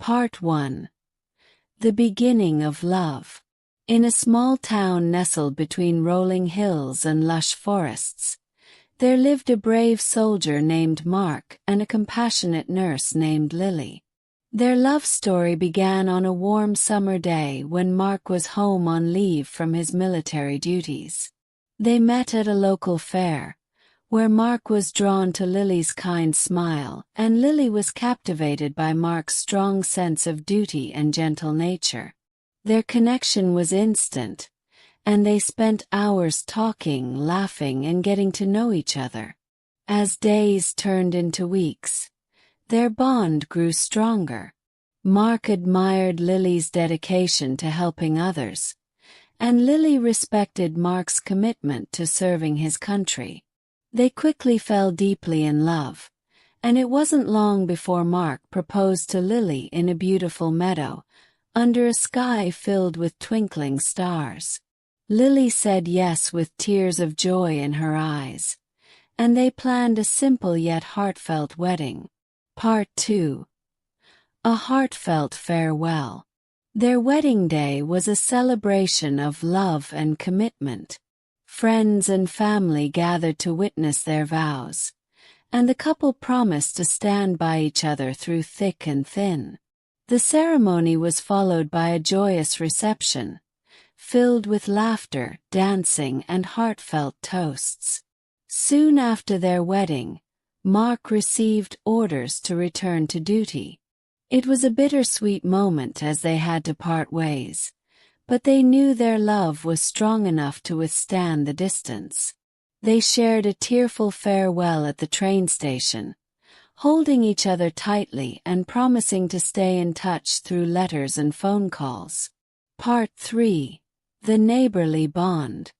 Part 1. The Beginning of Love. In a small town nestled between rolling hills and lush forests, there lived a brave soldier named Mark and a compassionate nurse named Lily. Their love story began on a warm summer day when Mark was home on leave from his military duties. They met at a local fair, where Mark was drawn to Lily's kind smile, and Lily was captivated by Mark's strong sense of duty and gentle nature. Their connection was instant, and they spent hours talking, laughing, and getting to know each other. As days turned into weeks, their bond grew stronger. Mark admired Lily's dedication to helping others, and Lily respected Mark's commitment to serving his country. They quickly fell deeply in love, and it wasn't long before Mark proposed to Lily in a beautiful meadow, under a sky filled with twinkling stars. Lily said yes with tears of joy in her eyes, and they planned a simple yet heartfelt wedding. Part 2. A Heartfelt Farewell. Their wedding day was a celebration of love and commitment. Friends and family gathered to witness their vows, and the couple promised to stand by each other through thick and thin. The ceremony was followed by a joyous reception, filled with laughter, dancing, and heartfelt toasts. Soon after their wedding, Mark received orders to return to duty. It was a bittersweet moment as they had to part ways, but they knew their love was strong enough to withstand the distance. They shared a tearful farewell at the train station, holding each other tightly and promising to stay in touch through letters and phone calls. Part 3. The Neighborly Bond.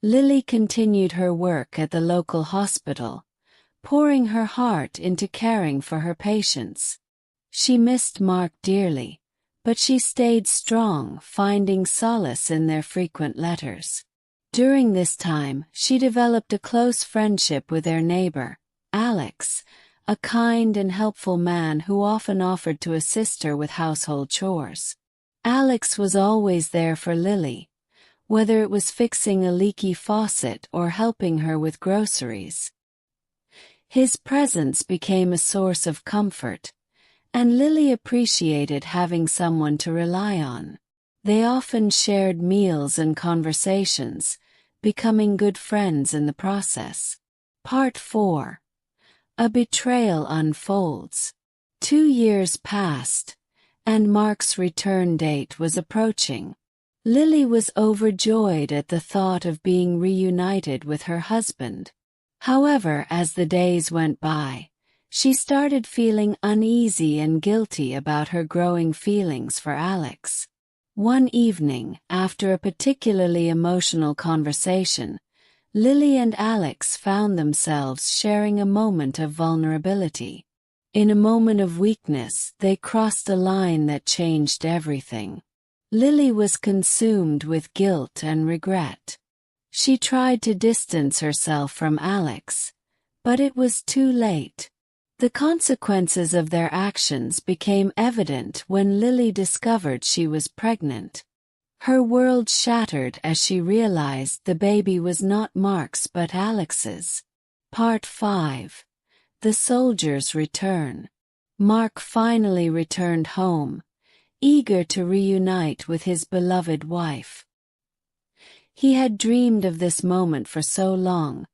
Lily continued her work at the local hospital, pouring her heart into caring for her patients. She missed Mark dearly, but she stayed strong, finding solace in their frequent letters. During this time, she developed a close friendship with their neighbor, Alex, a kind and helpful man who often offered to assist her with household chores. Alex was always there for Lily, whether it was fixing a leaky faucet or helping her with groceries. His presence became a source of comfort, and Lily appreciated having someone to rely on. They often shared meals and conversations, becoming good friends in the process. Part 4. A Betrayal Unfolds. 2 years passed, and Mark's return date was approaching. Lily was overjoyed at the thought of being reunited with her husband. However, as the days went by, she started feeling uneasy and guilty about her growing feelings for Alex. One evening, after a particularly emotional conversation, Lily and Alex found themselves sharing a moment of vulnerability. In a moment of weakness, they crossed a line that changed everything. Lily was consumed with guilt and regret. She tried to distance herself from Alex, but it was too late. The consequences of their actions became evident when Lily discovered she was pregnant. Her world shattered as she realized the baby was not Mark's but Alex's. Part 5. The Soldier's Return. Mark finally returned home, eager to reunite with his beloved wife. He had dreamed of this moment for so long,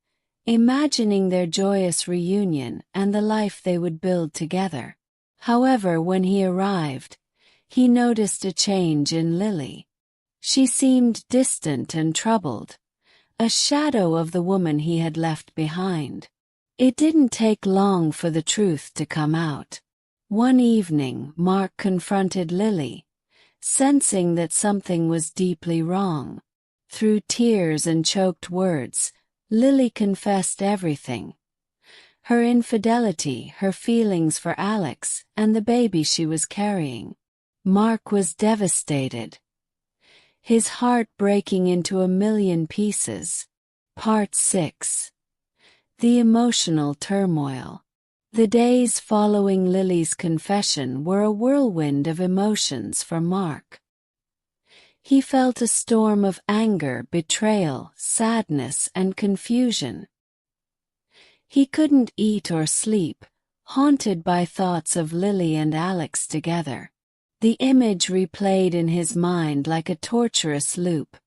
imagining their joyous reunion and the life they would build together. However, when he arrived, he noticed a change in Lily. She seemed distant and troubled, a shadow of the woman he had left behind. It didn't take long for the truth to come out. One evening, Mark confronted Lily, sensing that something was deeply wrong. Through tears and choked words, Lily confessed everything: her infidelity, her feelings for Alex, and the baby she was carrying. Mark was devastated, his heart breaking into a million pieces. Part 6. The Emotional Turmoil. The days following Lily's confession were a whirlwind of emotions for Mark. He felt a storm of anger, betrayal, sadness, and confusion. He couldn't eat or sleep, haunted by thoughts of Lily and Alex together. The image replayed in his mind like a torturous loop,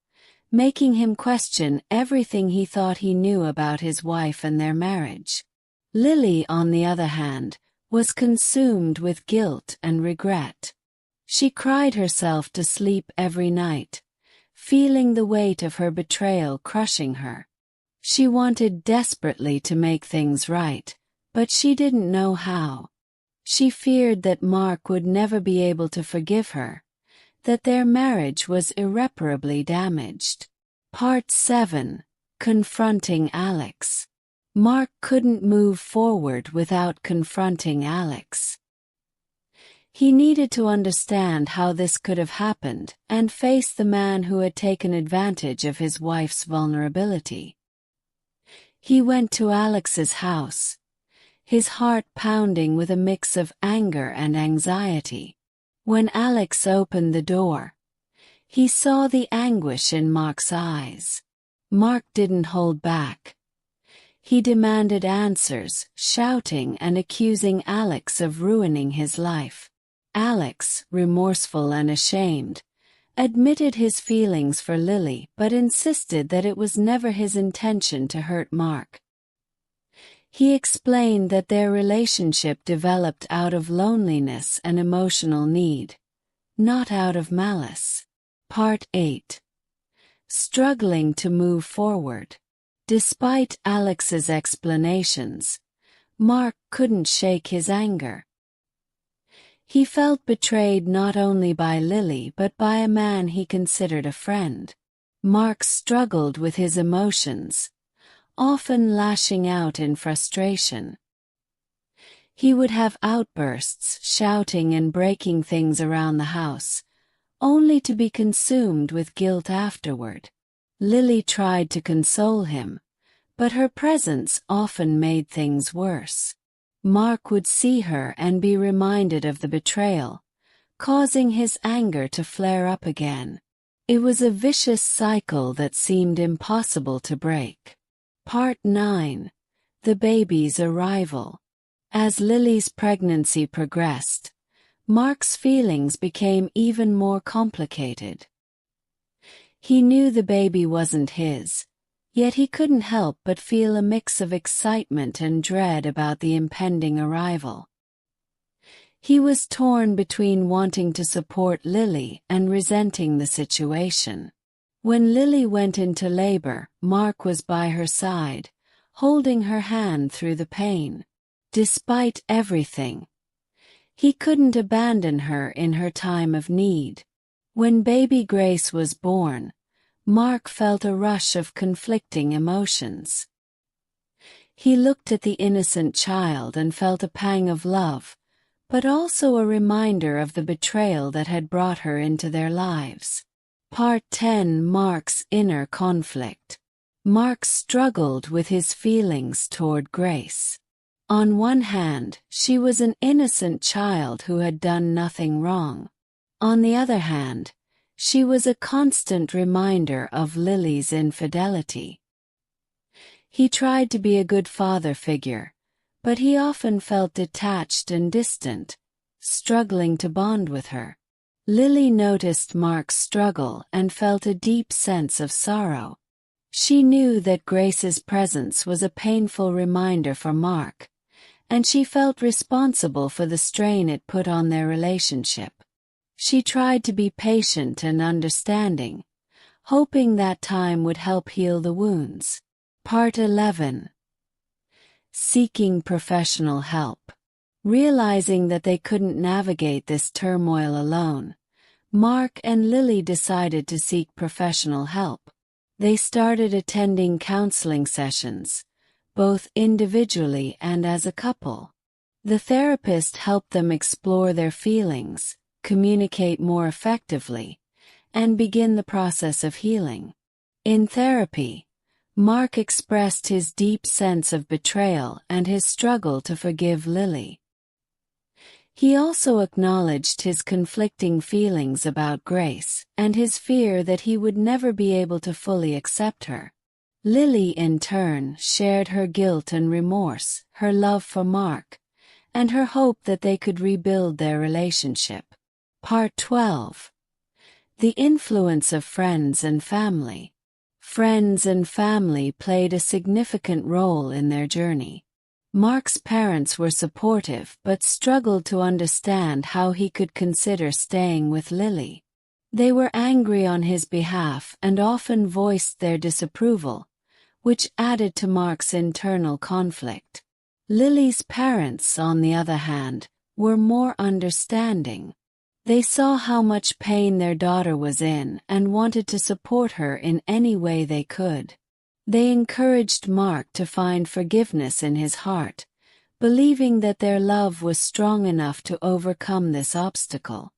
making him question everything he thought he knew about his wife and their marriage. Lily, on the other hand, was consumed with guilt and regret. She cried herself to sleep every night, feeling the weight of her betrayal crushing her. She wanted desperately to make things right, but she didn't know how. She feared that Mark would never be able to forgive her, that their marriage was irreparably damaged. Part 7. Confronting Alex. Mark couldn't move forward without confronting Alex. He needed to understand how this could have happened and face the man who had taken advantage of his wife's vulnerability. He went to Alex's house, his heart pounding with a mix of anger and anxiety. When Alex opened the door, he saw the anguish in Mark's eyes. Mark didn't hold back. He demanded answers, shouting and accusing Alex of ruining his life. Alex, remorseful and ashamed, admitted his feelings for Lily but insisted that it was never his intention to hurt Mark. He explained that their relationship developed out of loneliness and emotional need, not out of malice. Part 8. Struggling to move forward. Despite Alex's explanations, Mark couldn't shake his anger. He felt betrayed not only by Lily but by a man he considered a friend. Mark struggled with his emotions, often lashing out in frustration. He would have outbursts, shouting and breaking things around the house, only to be consumed with guilt afterward. Lily tried to console him, but her presence often made things worse. Mark would see her and be reminded of the betrayal, causing his anger to flare up again. It was a vicious cycle that seemed impossible to break. Part 9. The baby's arrival. As Lily's pregnancy progressed, Mark's feelings became even more complicated. He knew the baby wasn't his, yet he couldn't help but feel a mix of excitement and dread about the impending arrival. He was torn between wanting to support Lily and resenting the situation. When Lily went into labor, Mark was by her side, holding her hand through the pain. Despite everything, he couldn't abandon her in her time of need. When baby Grace was born, Mark felt a rush of conflicting emotions. He looked at the innocent child and felt a pang of love, but also a reminder of the betrayal that had brought her into their lives. Part 10. Mark's inner conflict. Mark struggled with his feelings toward Grace. On one hand, she was an innocent child who had done nothing wrong. On the other hand, she was a constant reminder of Lily's infidelity. He tried to be a good father figure, but he often felt detached and distant, struggling to bond with her. Lily noticed Mark's struggle and felt a deep sense of sorrow. She knew that Grace's presence was a painful reminder for Mark, and she felt responsible for the strain it put on their relationship. She tried to be patient and understanding, hoping that time would help heal the wounds. Part 11. Seeking professional help. Realizing that they couldn't navigate this turmoil alone, Mark and Lily decided to seek professional help. They started attending counseling sessions, both individually and as a couple. The therapist helped them explore their feelings, communicate more effectively, and begin the process of healing. In therapy, Mark expressed his deep sense of betrayal and his struggle to forgive Lily. He also acknowledged his conflicting feelings about Grace and his fear that he would never be able to fully accept her. Lily, in turn, shared her guilt and remorse, her love for Mark, and her hope that they could rebuild their relationship. Part 12. The influence of friends and family. Friends and family played a significant role in their journey. Mark's parents were supportive but struggled to understand how he could consider staying with Lily. They were angry on his behalf and often voiced their disapproval, which added to Mark's internal conflict. Lily's parents, on the other hand, were more understanding. They saw how much pain their daughter was in and wanted to support her in any way they could. They encouraged Mark to find forgiveness in his heart, believing that their love was strong enough to overcome this obstacle.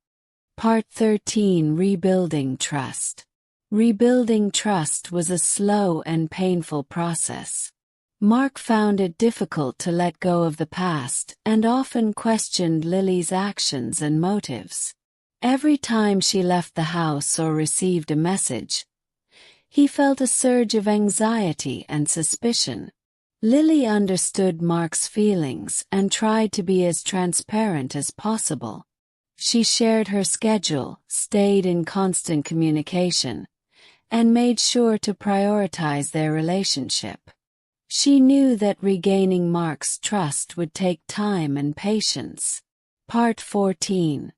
Part 13. Rebuilding trust. Rebuilding trust was a slow and painful process. Mark found it difficult to let go of the past and often questioned Lily's actions and motives. Every time she left the house or received a message, he felt a surge of anxiety and suspicion. Lily understood Mark's feelings and tried to be as transparent as possible. She shared her schedule, stayed in constant communication, and made sure to prioritize their relationship. She knew that regaining Mark's trust would take time and patience. Part 14.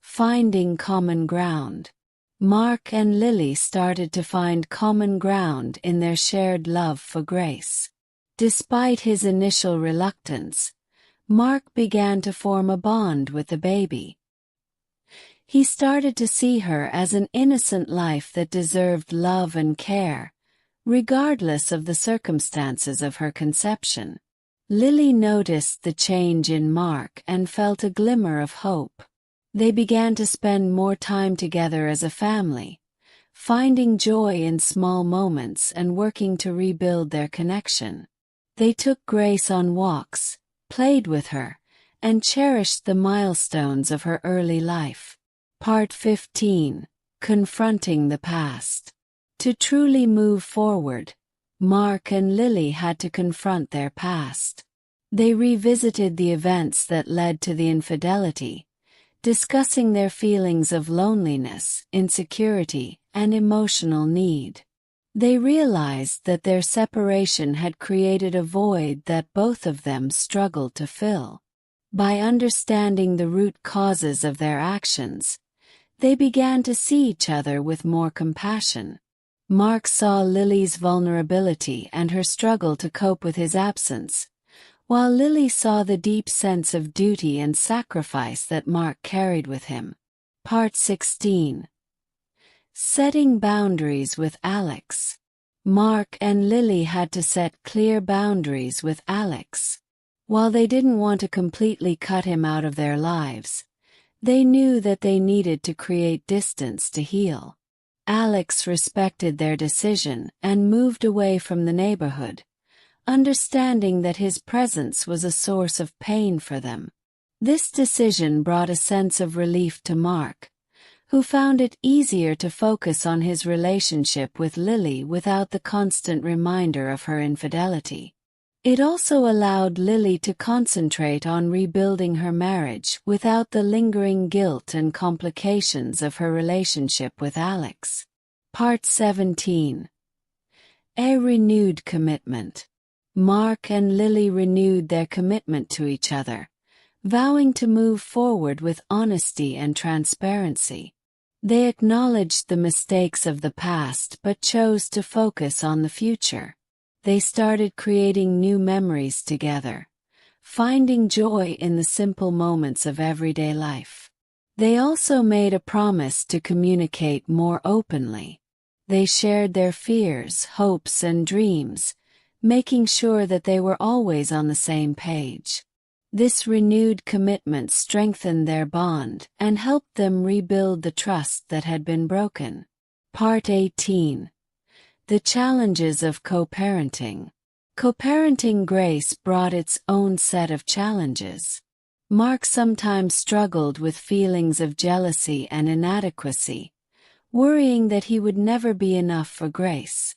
Finding common ground. Mark and Lily started to find common ground in their shared love for Grace. Despite his initial reluctance, Mark began to form a bond with the baby. He started to see her as an innocent life that deserved love and care, regardless of the circumstances of her conception. Lily noticed the change in Mark and felt a glimmer of hope. They began to spend more time together as a family, finding joy in small moments and working to rebuild their connection. They took Grace on walks, played with her, and cherished the milestones of her early life. Part 15. Confronting the past. To truly move forward, Mark and Lily had to confront their past. They revisited the events that led to the infidelity, discussing their feelings of loneliness, insecurity, and emotional need. They realized that their separation had created a void that both of them struggled to fill. By understanding the root causes of their actions, they began to see each other with more compassion. Mark saw Lily's vulnerability and her struggle to cope with his absence, while Lily saw the deep sense of duty and sacrifice that Mark carried with him. Part 16. Setting boundaries with Alex. Mark and Lily had to set clear boundaries with Alex. While they didn't want to completely cut him out of their lives, they knew that they needed to create distance to heal. Alex respected their decision and moved away from the neighborhood, understanding that his presence was a source of pain for them. This decision brought a sense of relief to Mark, who found it easier to focus on his relationship with Lily without the constant reminder of her infidelity. It also allowed Lily to concentrate on rebuilding her marriage without the lingering guilt and complications of her relationship with Alex. Part 17. A renewed commitment. Mark and Lily renewed their commitment to each other, vowing to move forward with honesty and transparency. They acknowledged the mistakes of the past but chose to focus on the future. They started creating new memories together, finding joy in the simple moments of everyday life. They also made a promise to communicate more openly. They shared their fears, hopes, and dreams, making sure that they were always on the same page. This renewed commitment strengthened their bond and helped them rebuild the trust that had been broken. Part 18. The challenges of co-parenting. Co-parenting Grace brought its own set of challenges. Mark sometimes struggled with feelings of jealousy and inadequacy, worrying that he would never be enough for Grace.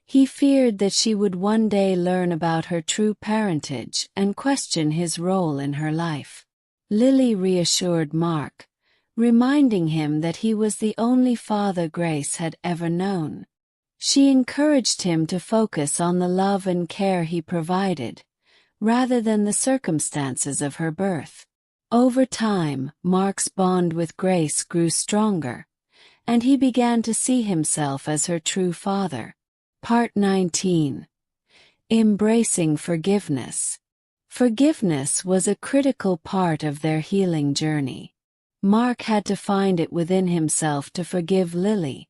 He feared that she would one day learn about her true parentage and question his role in her life. Lily reassured Mark, reminding him that he was the only father Grace had ever known. She encouraged him to focus on the love and care he provided, rather than the circumstances of her birth. Over time, Mark's bond with Grace grew stronger, and he began to see himself as her true father. Part 19. Embracing forgiveness. Forgiveness was a critical part of their healing journey. Mark had to find it within himself to forgive Lily,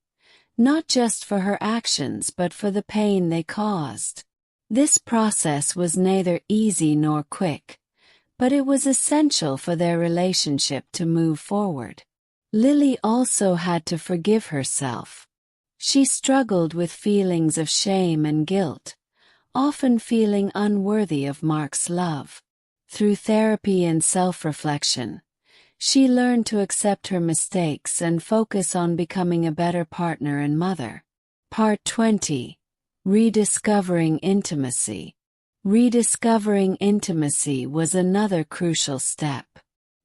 not just for her actions but for the pain they caused. This process was neither easy nor quick, but it was essential for their relationship to move forward. Lily also had to forgive herself. She struggled with feelings of shame and guilt, often feeling unworthy of Mark's love. Through therapy and self-reflection, she learned to accept her mistakes and focus on becoming a better partner and mother. Part 20. Rediscovering intimacy. Rediscovering intimacy was another crucial step.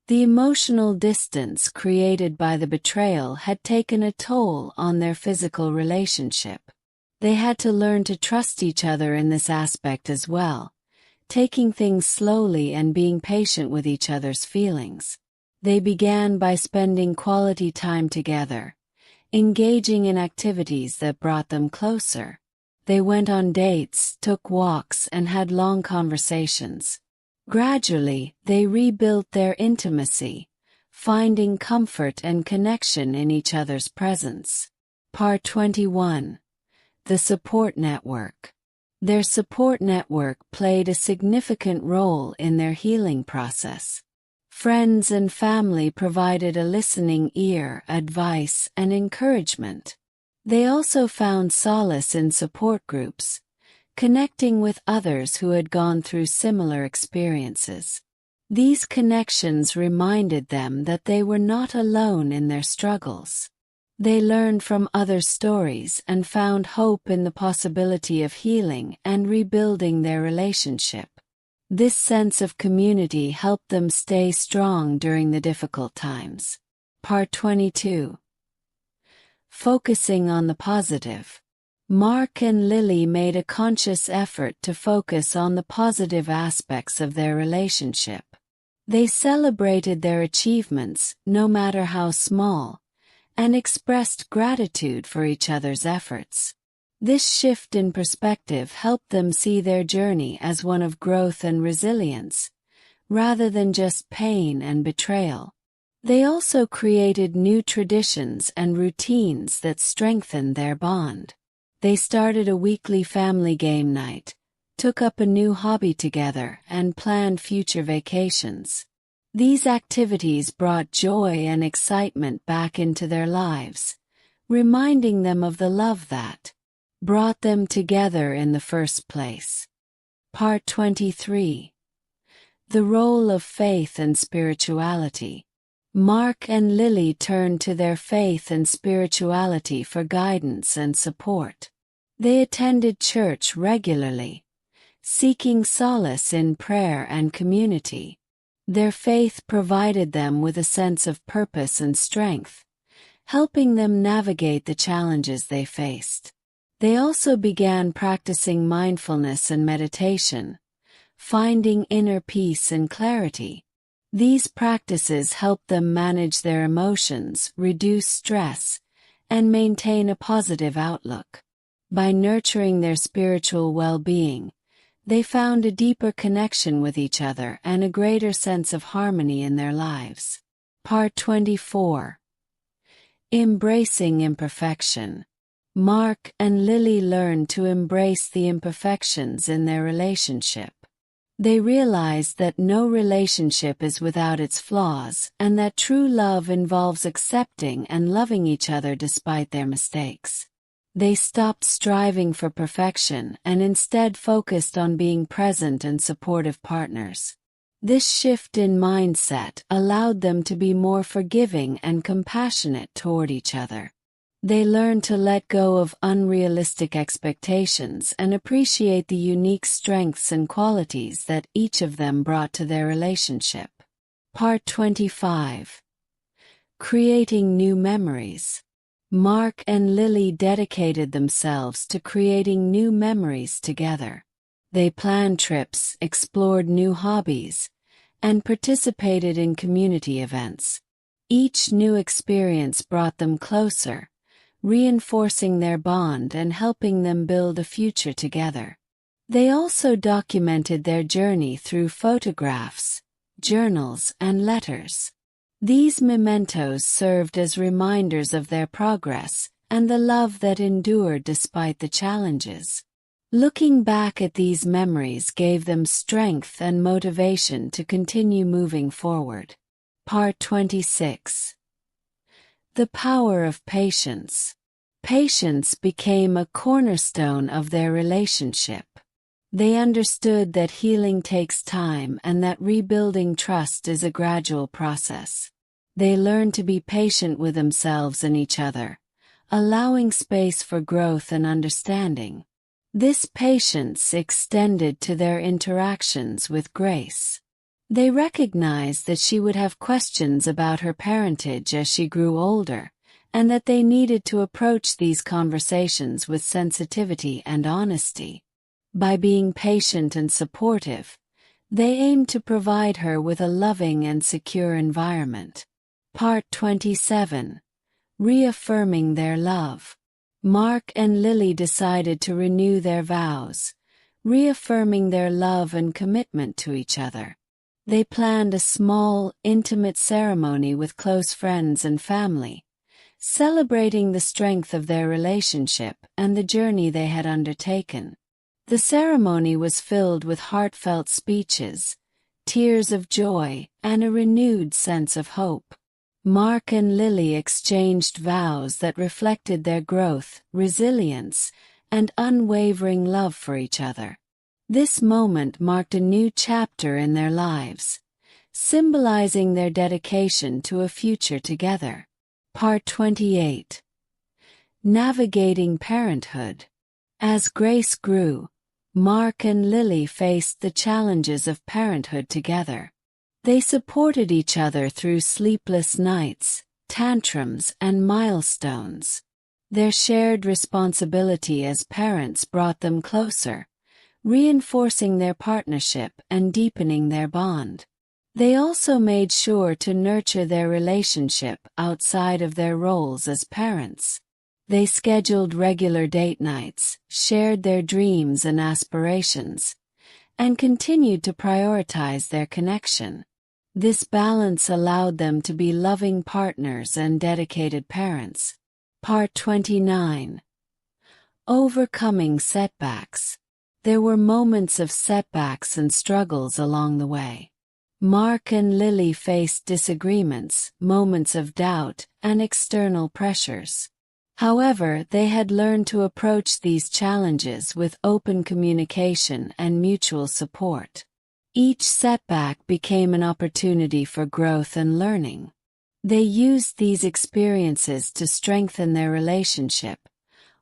The emotional distance created by the betrayal had taken a toll on their physical relationship. They had to learn to trust each other in this aspect as well, taking things slowly and being patient with each other's feelings. They began by spending quality time together, engaging in activities that brought them closer. They went on dates, took walks, and had long conversations. Gradually, they rebuilt their intimacy, finding comfort and connection in each other's presence. Part 21. The support network. Their support network played a significant role in their healing process. Friends and family provided a listening ear, advice, and encouragement. They also found solace in support groups, connecting with others who had gone through similar experiences. These connections reminded them that they were not alone in their struggles. They learned from others' stories and found hope in the possibility of healing and rebuilding their relationship. This sense of community helped them stay strong during the difficult times. Part 22. Focusing on the positive. Mark and Lily made a conscious effort to focus on the positive aspects of their relationship. They celebrated their achievements, no matter how small, and expressed gratitude for each other's efforts. This shift in perspective helped them see their journey as one of growth and resilience, rather than just pain and betrayal. They also created new traditions and routines that strengthened their bond. They started a weekly family game night, took up a new hobby together, and planned future vacations. These activities brought joy and excitement back into their lives, reminding them of the love that brought them together in the first place. Part 23. The role of faith and spirituality. Mark and Lily turned to their faith and spirituality for guidance and support. They attended church regularly, seeking solace in prayer and community. Their faith provided them with a sense of purpose and strength, helping them navigate the challenges they faced. They also began practicing mindfulness and meditation, finding inner peace and clarity. These practices helped them manage their emotions, reduce stress, and maintain a positive outlook. By nurturing their spiritual well-being, they found a deeper connection with each other and a greater sense of harmony in their lives. Part 24. Embracing imperfection. Mark and Lily learned to embrace the imperfections in their relationship. They realized that no relationship is without its flaws and that true love involves accepting and loving each other despite their mistakes. They stopped striving for perfection and instead focused on being present and supportive partners. This shift in mindset allowed them to be more forgiving and compassionate toward each other. They learned to let go of unrealistic expectations and appreciate the unique strengths and qualities that each of them brought to their relationship. Part 25. Creating New Memories. Mark and Lily dedicated themselves to creating new memories together. They planned trips, explored new hobbies, and participated in community events. Each new experience brought them closer, reinforcing their bond and helping them build a future together. They also documented their journey through photographs, journals, and letters. These mementos served as reminders of their progress and the love that endured despite the challenges. Looking back at these memories gave them strength and motivation to continue moving forward. Part 26. The Power of Patience. Patience became a cornerstone of their relationship. They understood that healing takes time and that rebuilding trust is a gradual process. They learned to be patient with themselves and each other, allowing space for growth and understanding. This patience extended to their interactions with Grace. They recognized that she would have questions about her parentage as she grew older, and that they needed to approach these conversations with sensitivity and honesty. By being patient and supportive, they aimed to provide her with a loving and secure environment. Part 27. Reaffirming their love. Mark and Lily decided to renew their vows, reaffirming their love and commitment to each other. They planned a small, intimate ceremony with close friends and family, celebrating the strength of their relationship and the journey they had undertaken. The ceremony was filled with heartfelt speeches, tears of joy, and a renewed sense of hope. Mark and Lily exchanged vows that reflected their growth, resilience, and unwavering love for each other. This moment marked a new chapter in their lives, symbolizing their dedication to a future together. Part 28. Navigating Parenthood. As Grace grew, Mark and Lily faced the challenges of parenthood together. They supported each other through sleepless nights, tantrums, and milestones. Their shared responsibility as parents brought them closer, reinforcing their partnership and deepening their bond. They also made sure to nurture their relationship outside of their roles as parents. They scheduled regular date nights, shared their dreams and aspirations, and continued to prioritize their connection. This balance allowed them to be loving partners and dedicated parents. Part 29. Overcoming setbacks. There were moments of setbacks and struggles along the way. Mark and Lily faced disagreements, moments of doubt, and external pressures. However, they had learned to approach these challenges with open communication and mutual support. Each setback became an opportunity for growth and learning. They used these experiences to strengthen their relationship,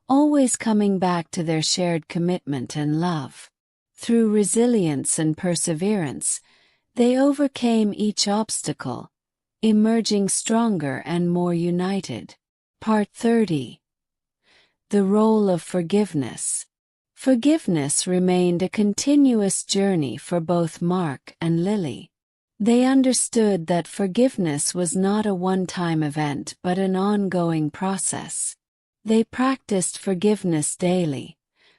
always coming back to their shared commitment and love. Through resilience and perseverance, they overcame each obstacle, emerging stronger and more united. Part 30. The Role of Forgiveness. Forgiveness remained a continuous journey for both Mark and Lily. They understood that forgiveness was not a one-time event but an ongoing process. They practiced forgiveness daily,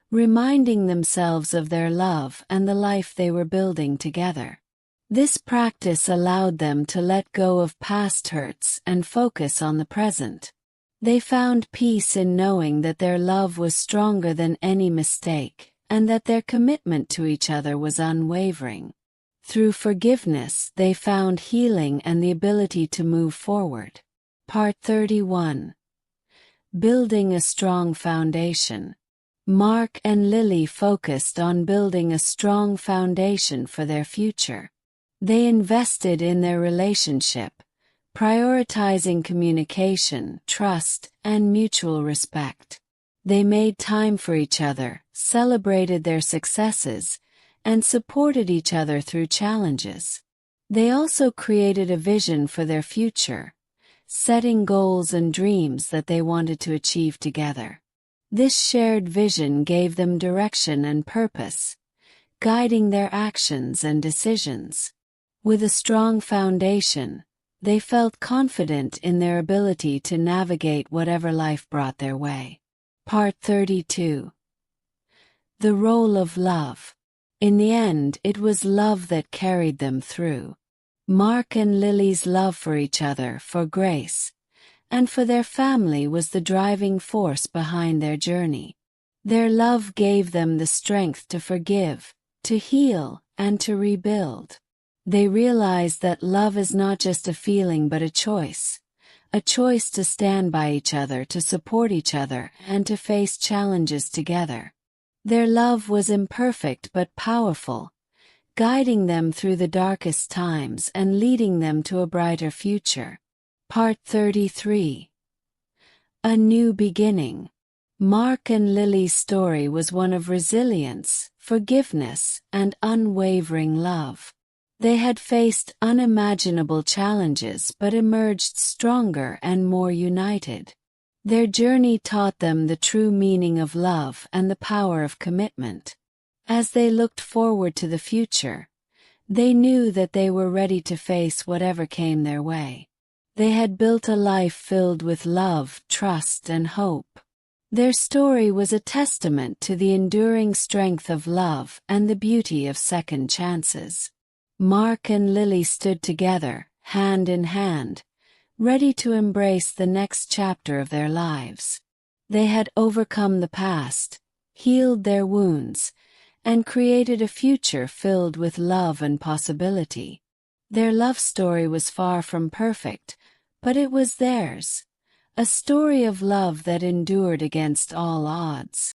reminding themselves of their love and the life they were building together. This practice allowed them to let go of past hurts and focus on the present. They found peace in knowing that their love was stronger than any mistake, and that their commitment to each other was unwavering. Through forgiveness, they found healing and the ability to move forward. Part 31. Building a strong foundation. Mark and Lily focused on building a strong foundation for their future. They invested in their relationship, prioritizing communication, trust, and mutual respect. They made time for each other, celebrated their successes, and supported each other through challenges. They also created a vision for their future, setting goals and dreams that they wanted to achieve together. This shared vision gave them direction and purpose, guiding their actions and decisions. With a strong foundation, they felt confident in their ability to navigate whatever life brought their way. Part 32. The role of love. In the end, it was love that carried them through. Mark and Lily's love for each other, for Grace, and for their family was the driving force behind their journey. Their love gave them the strength to forgive, to heal, and to rebuild. They realized that love is not just a feeling but a choice to stand by each other, to support each other, and to face challenges together. Their love was imperfect but powerful, guiding them through the darkest times and leading them to a brighter future. Part 33. A new beginning. Mark and Lily's story was one of resilience, forgiveness, and unwavering love. They had faced unimaginable challenges but emerged stronger and more united. Their journey taught them the true meaning of love and the power of commitment. As they looked forward to the future, they knew that they were ready to face whatever came their way. They had built a life filled with love, trust, and hope. Their story was a testament to the enduring strength of love and the beauty of second chances. Mark and Lily stood together, hand in hand, ready to embrace the next chapter of their lives. They had overcome the past, healed their wounds, and created a future filled with love and possibility. Their love story was far from perfect, but it was theirs, a story of love that endured against all odds.